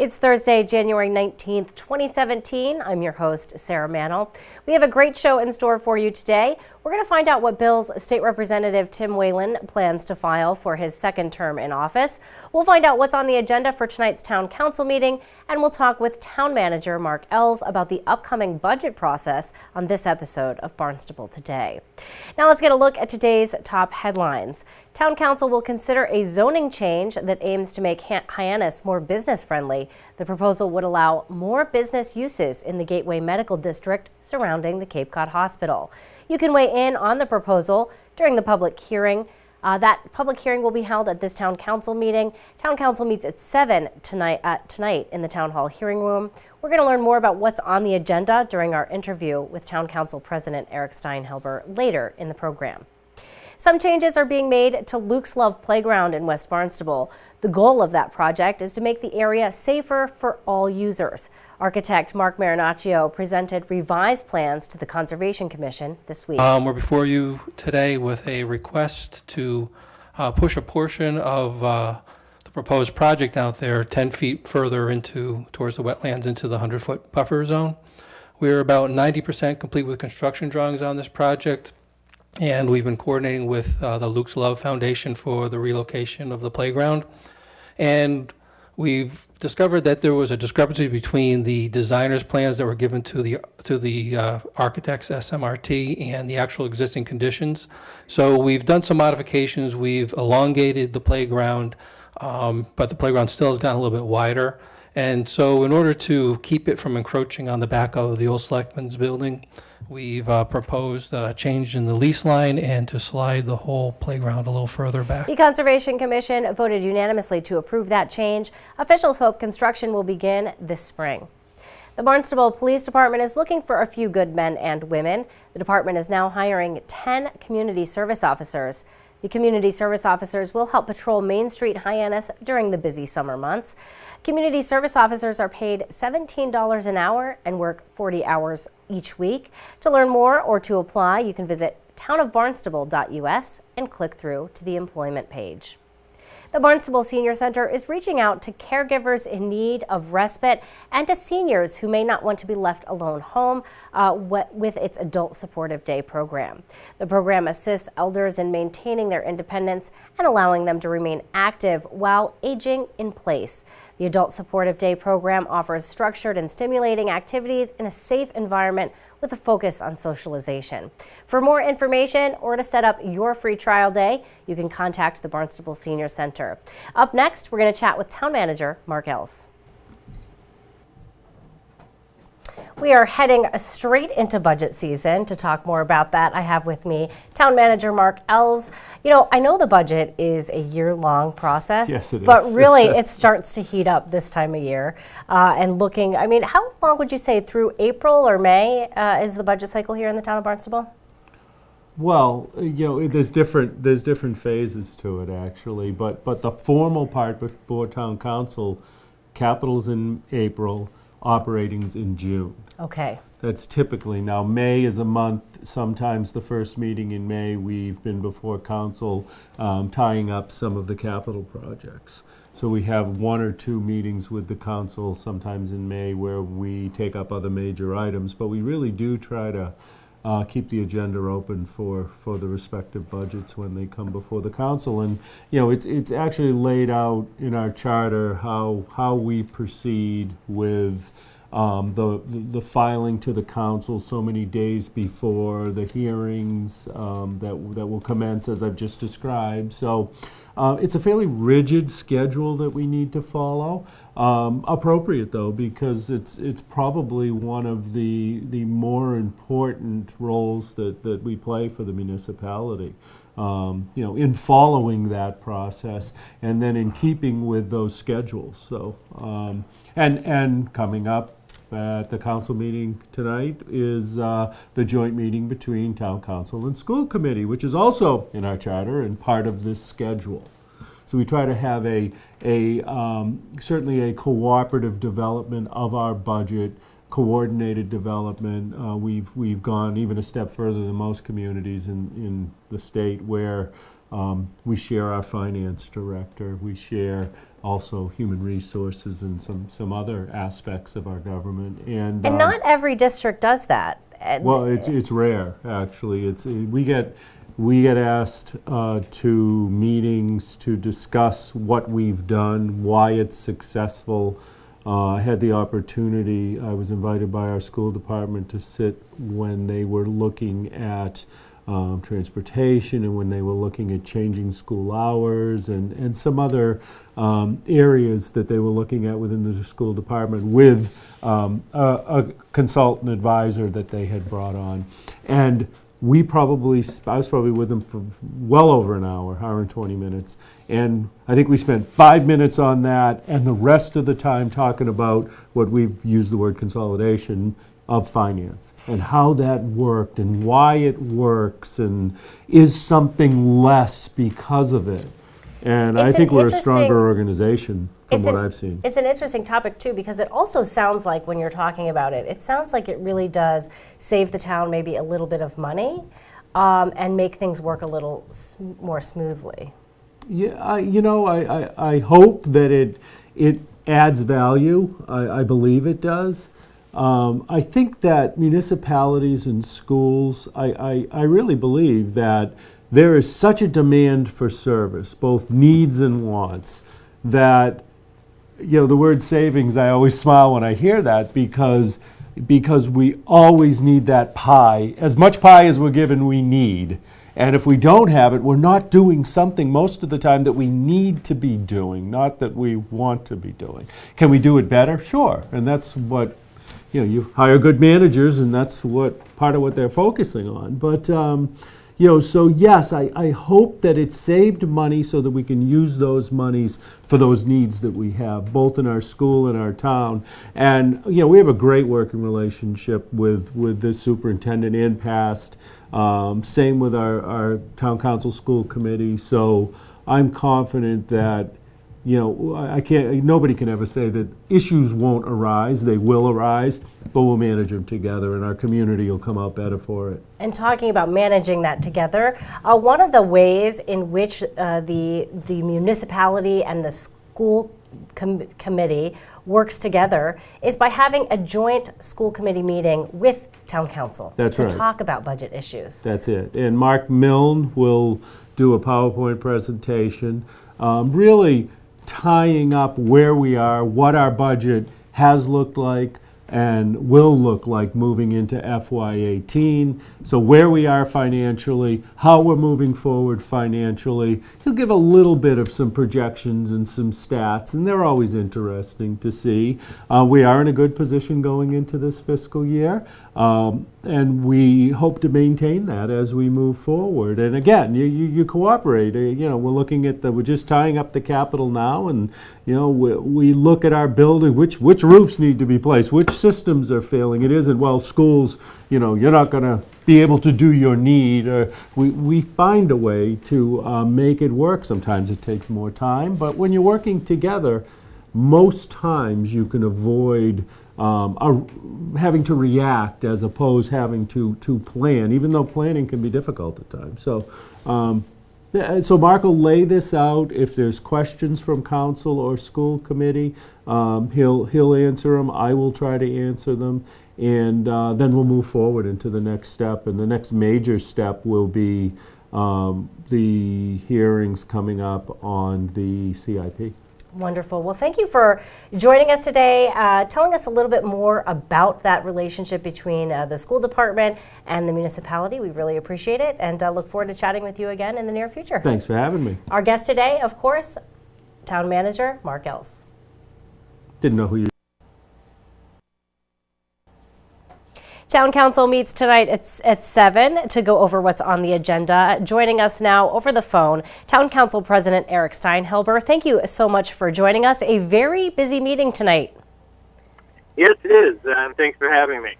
It's Thursday, January 19th, 2017. I'm your host, Sarah Mannel. We have a great show in store for you today. We're going to find out what bills State Representative Tim Whalen plans to file for his second term in office. We'll find out what's on the agenda for tonight's Town Council meeting, and we'll talk with Town Manager Mark Ells about the upcoming budget process on this episode of Barnstable Today. Now let's get a look at today's top headlines. Town Council will consider a zoning change that aims to make Hyannis more business-friendly. The proposal would allow more business uses in the Gateway Medical District surrounding the Cape Cod Hospital. You can weigh in on the proposal during the public hearing. That public hearing will be held at this Town Council meeting. Town Council meets at 7 tonight in the Town Hall hearing room. We're going to learn more about what's on the agenda during our interview with Town Council President Eric Steinhelber later in the program. Some changes are being made to Luke's Love Playground in West Barnstable. The goal of that project is to make the area safer for all users. Architect Mark Marinaccio presented revised plans to the Conservation Commission this week. We're before you today with a request to push a portion of the proposed project out there 10 feet further towards the wetlands into the 100-foot buffer zone. We're about 90% complete with construction drawings on this project. And we've been coordinating with the Luke's Love Foundation for the relocation of the playground. And we've discovered that there was a discrepancy between the designer's plans that were given to the architect's SMRT and the actual existing conditions. So we've done some modifications. We've elongated the playground, but the playground still has gotten a little bit wider. And so in order to keep it from encroaching on the back of the old Selectmen's building, we've proposed a change in the lease line and to slide the whole playground a little further back. The Conservation Commission voted unanimously to approve that change. Officials hope construction will begin this spring. The Barnstable Police Department is looking for a few good men and women. The department is now hiring 10 community service officers. The community service officers will help patrol Main Street Hyannis during the busy summer months. Community service officers are paid $17 an hour and work 40 hours each week. To learn more or to apply, you can visit townofbarnstable.us and click through to the employment page. The Barnstable Senior Center is reaching out to caregivers in need of respite and to seniors who may not want to be left alone home with its Adult Supportive Day program. The program assists elders in maintaining their independence and allowing them to remain active while aging in place. The Adult Supportive Day program offers structured and stimulating activities in a safe environment with a focus on socialization. For more information or to set up your free trial day, you can contact the Barnstable Senior Center. Up next, we're going to chat with Town Manager Mark Ells. We are heading straight into budget season. To talk more about that, I have with me Town Manager Mark Ells. You know, I know the budget is a year-long process. Yes, it but is. Really it starts to heat up this time of year. And looking, I mean, how long would you say through April or May is the budget cycle here in the town of Barnstable? Well, you know, there's different phases to it actually, but the formal part before Town Council, capital's in April, operating's in June. Okay. That's typically. Now, May is a month. Sometimes the first meeting in May, we've been before council tying up some of the capital projects. So we have one or two meetings with the council sometimes in May where we take up other major items, but we really do try to keep the agenda open for the respective budgets when they come before the council. And you know, it's actually laid out in our charter how we proceed with the filing to the council so many days before the hearings that will commence, as I've just described. So it's a fairly rigid schedule that we need to follow. Appropriate though, because it's probably one of the more important roles that we play for the municipality. You know, in following that process and then in keeping with those schedules. So and coming up at the council meeting tonight is the joint meeting between Town Council and School Committee, which is also in our charter and part of this schedule. So we try to have certainly a cooperative development of our budget, coordinated development. We've gone even a step further than most communities in the state where We share our finance director. We share also human resources and some other aspects of our government. And not every district does that. well, it's rare actually. We get asked to meetings to discuss what we've done, why it's successful. I had the opportunity, I was invited by our school department to sit when they were looking at transportation and when they were looking at changing school hours and some other areas that they were looking at within the school department with a consultant advisor that they had brought on. And I was probably with them for well over an hour and 20 minutes. And I think we spent 5 minutes on that and the rest of the time talking about what we've used the word consolidation of finance and how that worked and why it works and is something less because of it. And I think we're a stronger organization from what I've seen. It's an interesting topic too, because it also sounds like when you're talking about it, it sounds like it really does save the town maybe a little bit of money and make things work a little more smoothly. Yeah, I hope that it adds value. I believe it does. I think that municipalities and schools, I really believe that there is such a demand for service, both needs and wants, that, the word savings, I always smile when I hear that because we always need that pie. As much pie as we're given, we need. And if we don't have it, we're not doing something most of the time that we need to be doing, not that we want to be doing. Can we do it better? Sure. And that's what, you hire good managers, and that's part of what they're focusing on. But, so yes, I hope that it saved money so that we can use those monies for those needs that we have, both in our school and our town. And, we have a great working relationship with this superintendent and past. Same with our town council school committee. So I'm confident that, nobody can ever say that issues won't arise. They will arise, but we'll manage them together and our community will come out better for it. And talking about managing that together, one of the ways in which the municipality and the school committee works together is by having a joint school committee meeting with town council. That's right. To talk about budget issues. That's it. And Mark Milne will do a PowerPoint presentation, really tying up where we are, what our budget has looked like and will look like moving into FY18. So where we are financially, how we're moving forward financially. He'll give a little bit of some projections and some stats, and they're always interesting to see. We are in a good position going into this fiscal year, and we hope to maintain that as we move forward. And again, you cooperate. We're looking at we're just tying up the capital now, and we look at our building, which roofs need to be placed, which systems are failing. It isn't, well, schools, you're not going to be able to do your need. We find a way to make it work. Sometimes it takes more time, but when you're working together, most times you can avoid having to react as opposed having to plan, even though planning can be difficult at times. So, so Mark will lay this out. If there's questions from council or school committee, he'll answer them. I will try to answer them, and then we'll move forward into the next step. And the next major step will be the hearings coming up on the CIP. Wonderful. Well, thank you for joining us today, telling us a little bit more about that relationship between the school department and the municipality. We really appreciate it, and look forward to chatting with you again in the near future. Thanks for having me. Our guest today, of course, Town Manager Mark Ells. Didn't know who you. Town Council meets tonight at 7 to go over what's on the agenda. Joining us now over the phone, Town Council President Eric Steinhelber. Thank you so much for joining us. A very busy meeting tonight. Yes, it is, and thanks for having me.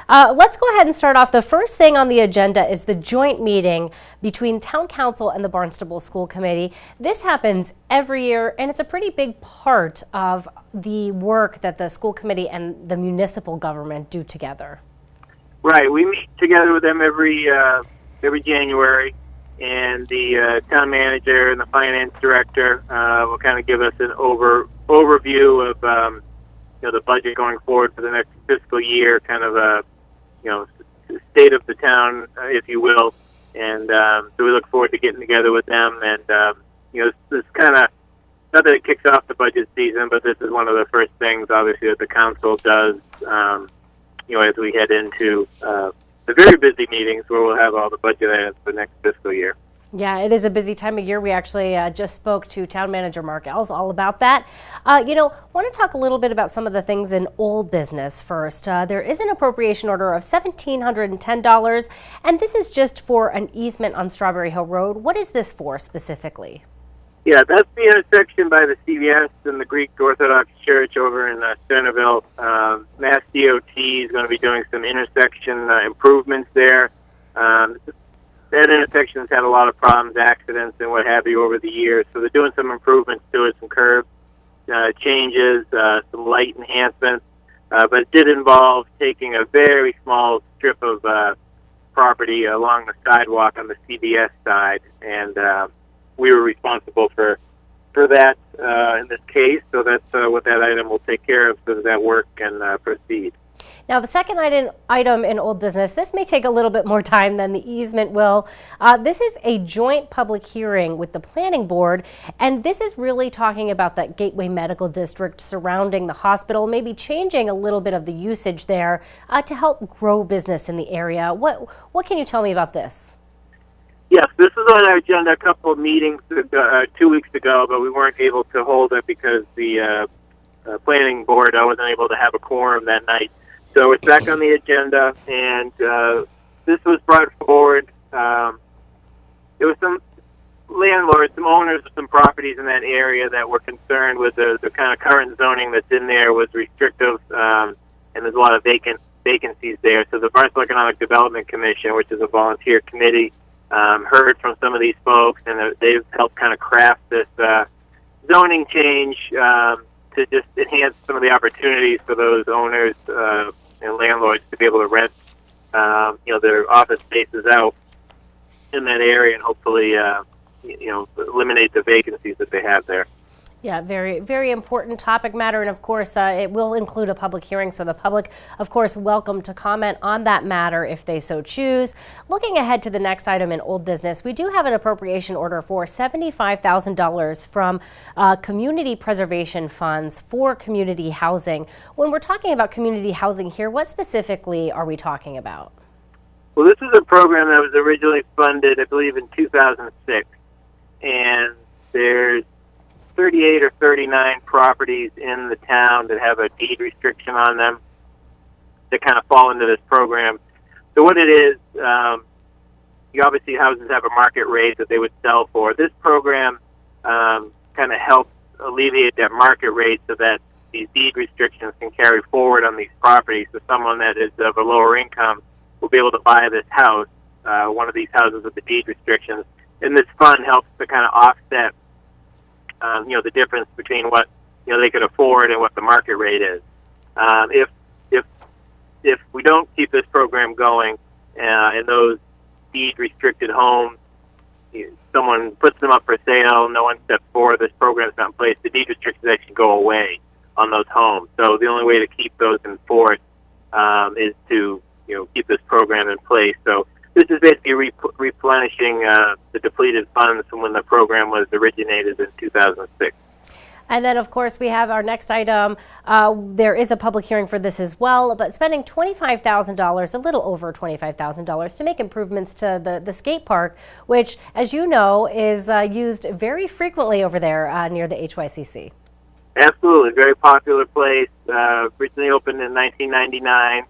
Let's go ahead and start off. The first thing on the agenda is the joint meeting between Town Council and the Barnstable School Committee. This happens every year, and it's a pretty big part of the work that the school committee and the municipal government do together. Right, we meet together with them every January, and the town manager and the finance director will kind of give us an overview of the budget going forward for the next fiscal year, kind of a state of the town, if you will. And so we look forward to getting together with them. And this kind of, not that it kicks off the budget season, but this is one of the first things, obviously, that the council does. As we head into the very busy meetings where we'll have all the budget items for next fiscal year. Yeah, it is a busy time of year. We actually just spoke to Town Manager Mark Ells all about that. Want to talk a little bit about some of the things in old business first. There is an appropriation order of $1,710, and this is just for an easement on Strawberry Hill Road. What is this for specifically? Yeah, that's the intersection by the CVS and the Greek Orthodox Church over in Centerville. Mass DOT is going to be doing some intersection improvements there. That intersection's had a lot of problems, accidents, and what have you over the years. So they're doing some improvements to it, some curb changes, some light enhancements. But it did involve taking a very small strip of property along the sidewalk on the CVS side, and we were responsible for that in this case. So that's what that item will take care of, so that that work can proceed. Now, the second item in old business, this may take a little bit more time than the easement will. This is a joint public hearing with the planning board, and this is really talking about that Gateway Medical District surrounding the hospital, maybe changing a little bit of the usage there to help grow business in the area. What can you tell me about this? Yes, this was on our agenda a couple of meetings 2 weeks ago, but we weren't able to hold it because the planning board wasn't able to have a quorum that night. So it's back on the agenda, and this was brought forward. There was some landlords, some owners of some properties in that area that were concerned with the kind of current zoning that's in there was restrictive, and there's a lot of vacancies there. So the Barnstable Economic Development Commission, which is a volunteer committee, heard from some of these folks, and they've helped kind of craft this zoning change to just enhance some of the opportunities for those owners and landlords to be able to rent, their office spaces out in that area, and hopefully, eliminate the vacancies that they have there. Yeah, very, very important topic matter, and of course, it will include a public hearing, so the public, of course, welcome to comment on that matter if they so choose. Looking ahead to the next item in old business, we do have an appropriation order for $75,000 from community preservation funds for community housing. When we're talking about community housing here, what specifically are we talking about? Well, this is a program that was originally funded, I believe, in 2006, and there's 38 or 39 properties in the town that have a deed restriction on them that kind of fall into this program. So what it is, obviously houses have a market rate that they would sell for. This program kind of helps alleviate that market rate so that these deed restrictions can carry forward on these properties. So someone that is of a lower income will be able to buy this house, one of these houses with the deed restrictions. And this fund helps to kind of offset the difference between what they could afford and what the market rate is. If we don't keep this program going, and those deed restricted homes, someone puts them up for sale, no one steps forward, this program's not in place, the deed restrictions actually go away on those homes. So the only way to keep those in force is to keep this program in place. So this is basically replenishing the depleted funds from when the program was originated in 2006. And then, of course, we have our next item. There is a public hearing for this as well, but spending $25,000, a little over $25,000, to make improvements to the skate park, which, as you know, is used very frequently over there near the HYCC. Absolutely. Very popular place. Originally opened in 1999.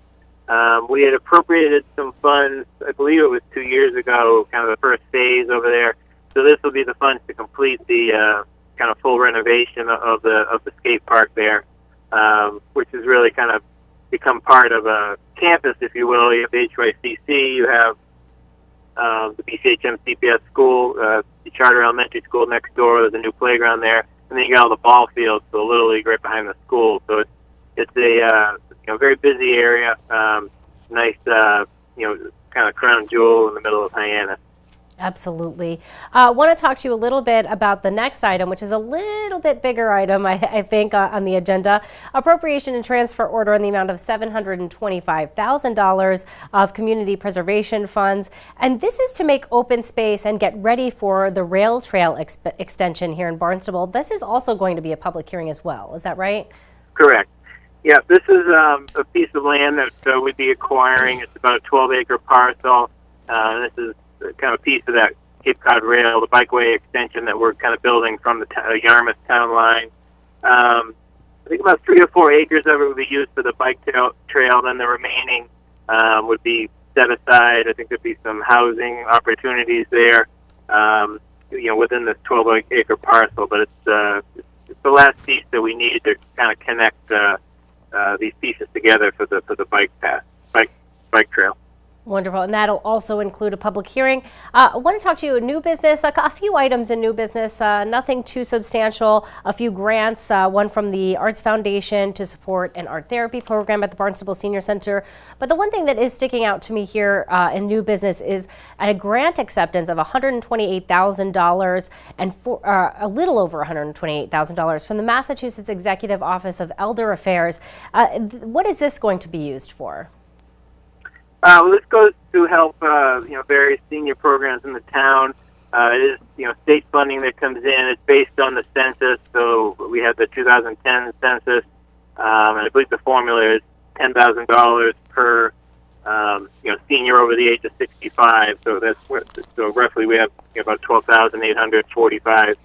We had appropriated some funds, I believe it was 2 years ago, kind of the first phase over there. So this will be the funds to complete the kind of full renovation of the skate park there, which has really kind of become part of a campus, if you will. You have the HYCC, you have the BCHM CPS school, the charter elementary school next door. There's a new playground there, and then you got all the ball fields, so the Little League right behind the school. So it's a very busy area, nice, kind of crown jewel in the middle of Hyannis. Absolutely. I want to talk to you a little bit about the next item, which is a little bit bigger item, I think, on the agenda. Appropriation and transfer order in the amount of $725,000 of community preservation funds. And this is to make open space and get ready for the rail trail extension here in Barnstable. This is also going to be a public hearing as well. Is that right? Correct. Yeah, this is a piece of land that we'd be acquiring. It's about a 12-acre parcel. This is kind of a piece of that Cape Cod Rail, the bikeway extension that we're kind of building from the Yarmouth town line. I think about 3 or 4 acres of it would be used for the bike trail. Then the remaining would be set aside. I think there'd be some housing opportunities there, within this 12-acre parcel. But it's the last piece that we need to kind of connect these pieces together for the bike trail. Wonderful, and that'll also include a public hearing. I want to talk to you new business, a few items in new business, nothing too substantial, a few grants, one from the Arts Foundation to support an art therapy program at the Barnstable Senior Center. But the one thing that is sticking out to me here in new business is a grant acceptance of $128,000 and a little over $128,000 from the Massachusetts Executive Office of Elder Affairs. What is this going to be used for? Well, this goes to help, various senior programs in the town. It is, state funding that comes in. It's based on the census. So we have the 2010 census, and I believe the formula is $10,000 per, senior over the age of 65. So so roughly we have about 12,845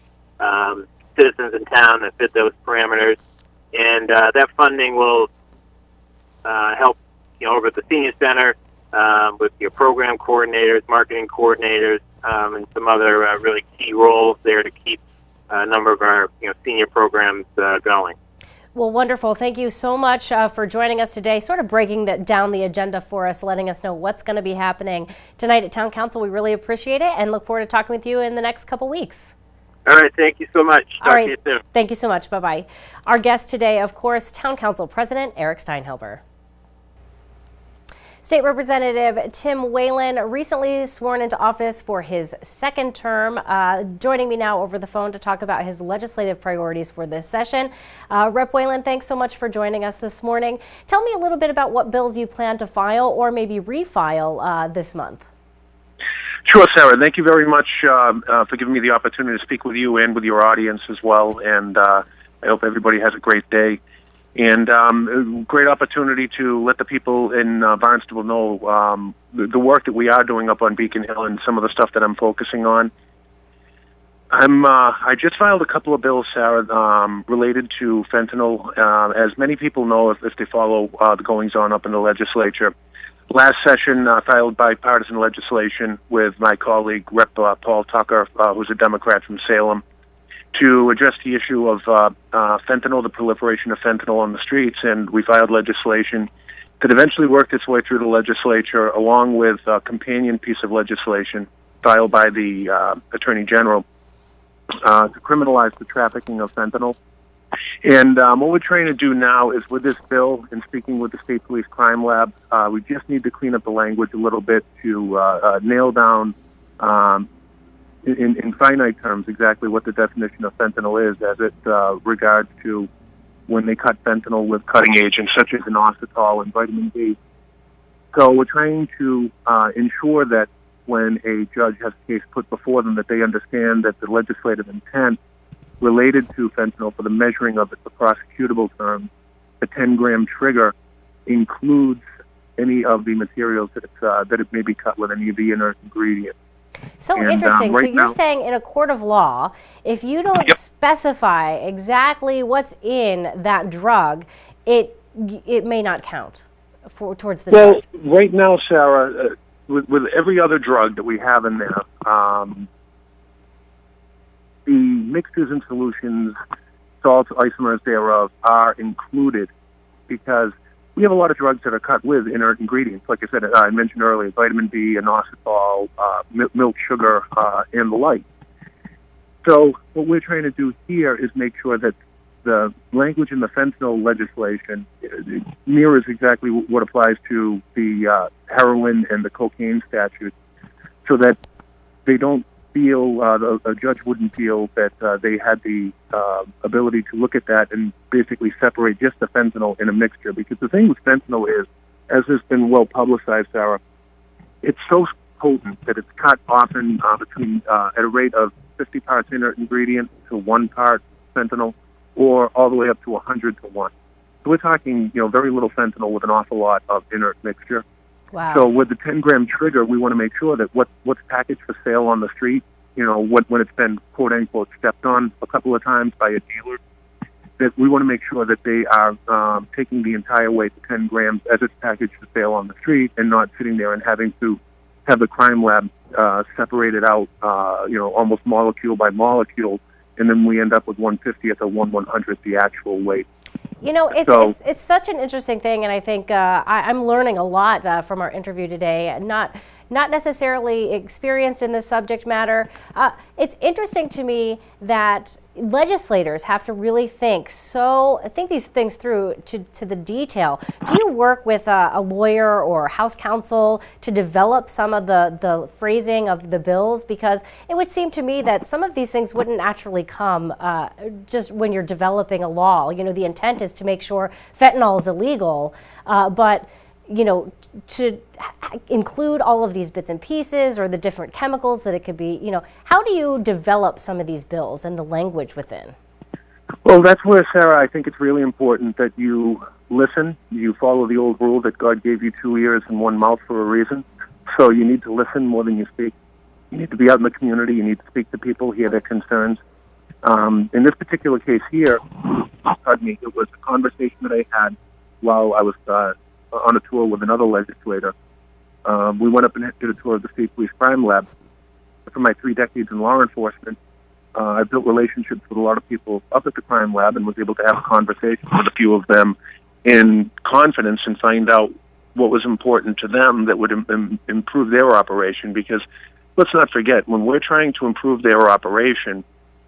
citizens in town that fit those parameters, and that funding will help, over at the senior center. With your program coordinators, marketing coordinators, and some other really key roles there to keep a number of our senior programs going. Well, wonderful. Thank you so much for joining us today, sort of breaking down the agenda for us, letting us know what's going to be happening tonight at Town Council. We really appreciate it and look forward to talking with you in the next couple weeks. All right. Thank you so much. Talk to you soon. Thank you so much. Bye-bye. Our guest today, of course, Town Council President Eric Steinhilber. State Representative Tim Whalen recently sworn into office for his second term. Joining me now over the phone to talk about his legislative priorities for this session. Rep. Whalen, thanks so much for joining us this morning. Tell me a little bit about what bills you plan to file or maybe refile this month. Sure, Sarah. Thank you very much for giving me the opportunity to speak with you and with your audience as well. And I hope everybody has a great day. And a great opportunity to let the people in Barnstable know the work that we are doing up on Beacon Hill and some of the stuff that I'm focusing on. I just filed a couple of bills, Sarah, related to fentanyl. As many people know if they follow the goings-on up in the legislature. Last session, filed bipartisan legislation with my colleague, Rep. Paul Tucker, who's a Democrat from Salem, to address the issue of fentanyl, the proliferation of fentanyl on the streets, and we filed legislation that eventually worked its way through the legislature, along with a companion piece of legislation filed by the Attorney General to criminalize the trafficking of fentanyl. And what we're trying to do now is, with this bill, and speaking with the State Police Crime Lab, we just need to clean up the language a little bit to nail down in finite terms exactly what the definition of fentanyl is as it regards to when they cut fentanyl with cutting agents such as inositol and vitamin D. So we're trying to ensure that when a judge has a case put before them, that they understand that the legislative intent related to fentanyl for the measuring of it, the prosecutable term, the 10-gram trigger, includes any of the materials that it may be cut with, any of the inert ingredients. So interesting. So you're saying in a court of law, if you don't specify exactly what's in that drug, it may not count towards the drug. Well, right now, Sarah, with every other drug that we have in there, the mixtures and solutions, salts, isomers thereof, are included because we have a lot of drugs that are cut with inert ingredients. Like I said, I mentioned earlier, vitamin B, inositol, milk sugar, and the like. So what we're trying to do here is make sure that the language in the fentanyl legislation mirrors exactly what applies to the heroin and the cocaine statutes, so that they don't feel, a judge wouldn't feel that they had the ability to look at that and basically separate just the fentanyl in a mixture. Because the thing with fentanyl is, as has been well publicized, Sarah, it's so potent that it's cut often between at a rate of 50 parts inert ingredient to 1 part fentanyl, or all the way up to 100 to 1. So we're talking, very little fentanyl with an awful lot of inert mixture. Wow. So with the 10-gram trigger, we want to make sure that what's packaged for sale on the street, when it's been quote unquote stepped on a couple of times by a dealer, that we want to make sure that they are taking the entire weight, the 10 grams, as it's packaged for sale on the street, and not sitting there and having to have the crime lab separate it out, almost molecule by molecule, and then we end up with 1/50th or 1/100th the actual weight. It's such an interesting thing, and I think I'm learning a lot from our interview today. Not necessarily experienced in this subject matter. It's interesting to me that legislators have to really think these things through to the detail. Do you work with a lawyer or House counsel to develop some of the phrasing of the bills? Because it would seem to me that some of these things wouldn't naturally come just when you're developing a law. The intent is to make sure fentanyl is illegal, but to include all of these bits and pieces or the different chemicals that it could be, how do you develop some of these bills and the language within? Well, that's where, Sarah, I think it's really important that you listen. You follow the old rule that God gave you 2 ears and 1 mouth for a reason. So you need to listen more than you speak. You need to be out in the community. You need to speak to people, hear their concerns. In this particular case here, it was a conversation that I had while I was on a tour with another legislator. We went up and did a tour of the State Police Crime Lab. For my 3 decades in law enforcement, I built relationships with a lot of people up at the crime lab and was able to have a conversation with a few of them in confidence and find out what was important to them that would improve their operation. Because let's not forget, when we're trying to improve their operation,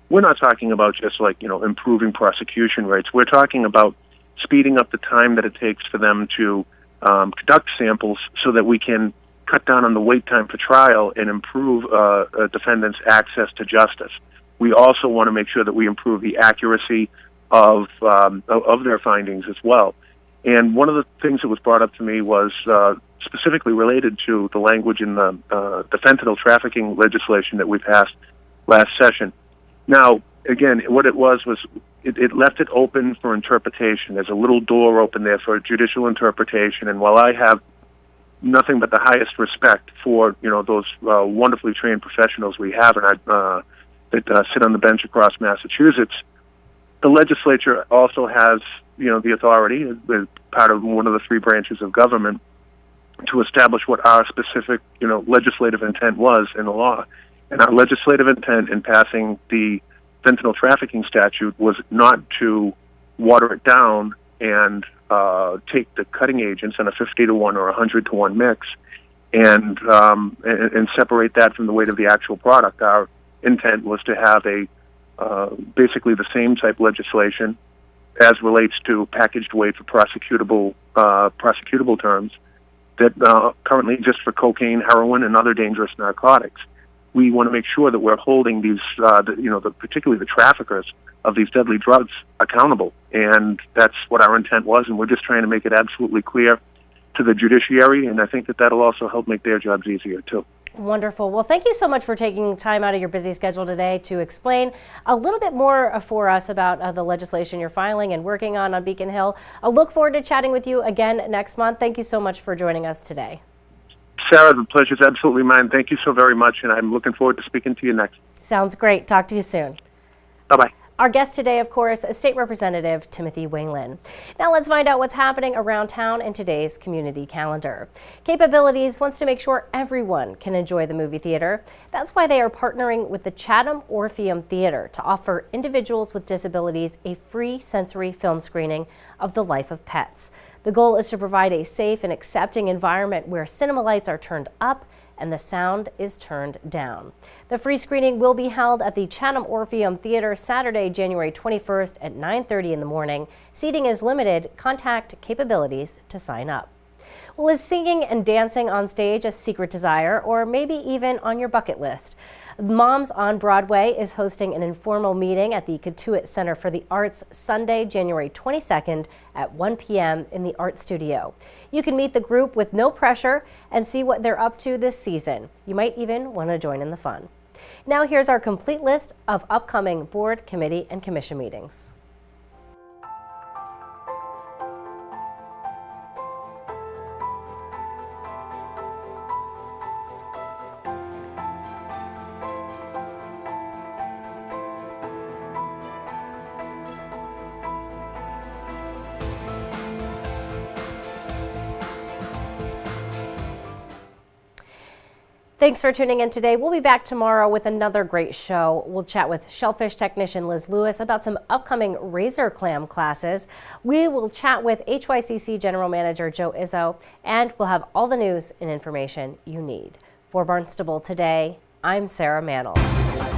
we're not talking about just improving prosecution rates. We're talking about speeding up the time that it takes for them to conduct samples so that we can cut down on the wait time for trial and improve a defendant's access to justice. We also want to make sure that we improve the accuracy of their findings as well. And one of the things that was brought up to me was specifically related to the language in the fentanyl trafficking legislation that we passed last session. Now, again, what it was it left it open for interpretation. There's a little door open there for judicial interpretation. And while I have nothing but the highest respect for those wonderfully trained professionals we have that sit on the bench across Massachusetts, the legislature also has the authority, as part of one of the 3 branches of government, to establish what our specific legislative intent was in the law. And our legislative intent in passing the fentanyl trafficking statute was not to water it down and take the cutting agents in a 50 to 1 or 100 to 1 mix and separate that from the weight of the actual product. Our intent was to have basically the same type legislation as relates to packaged weight for prosecutable terms that currently exist for cocaine, heroin, and other dangerous narcotics. We want to make sure that we're holding these, particularly the traffickers of these deadly drugs, accountable. And that's what our intent was, and we're just trying to make it absolutely clear to the judiciary, and I think that that'll also help make their jobs easier, too. Wonderful. Well, thank you so much for taking time out of your busy schedule today to explain a little bit more for us about the legislation you're filing and working on Beacon Hill. I look forward to chatting with you again next month. Thank you so much for joining us today. Sarah, the pleasure is absolutely mine. Thank you so very much, and I'm looking forward to speaking to you next. Sounds great. Talk to you soon. Bye-bye. Our guest today, of course, State Representative Timothy Whalen. Now let's find out what's happening around town in today's community calendar. Capabilities wants to make sure everyone can enjoy the movie theater. That's why they are partnering with the Chatham Orpheum Theater to offer individuals with disabilities a free sensory film screening of The Life of Pets. The goal is to provide a safe and accepting environment where cinema lights are turned up and the sound is turned down. The free screening will be held at the Chatham Orpheum Theater Saturday, January 21st at 9:30 in the morning. Seating is limited. Contact Capabilities to sign up. Well, is singing and dancing on stage a secret desire, or maybe even on your bucket list? Moms on Broadway is hosting an informal meeting at the Catuit Center for the Arts Sunday, January 22nd at 1 p.m. in the Art Studio. You can meet the group with no pressure and see what they're up to this season. You might even want to join in the fun. Now here's our complete list of upcoming board, committee, and commission meetings. Thanks for tuning in today. We'll be back tomorrow with another great show. We'll chat with shellfish technician Liz Lewis about some upcoming razor clam classes. We will chat with HYCC General Manager Joe Izzo, and we'll have all the news and information you need. For Barnstable Today, I'm Sarah Mantle.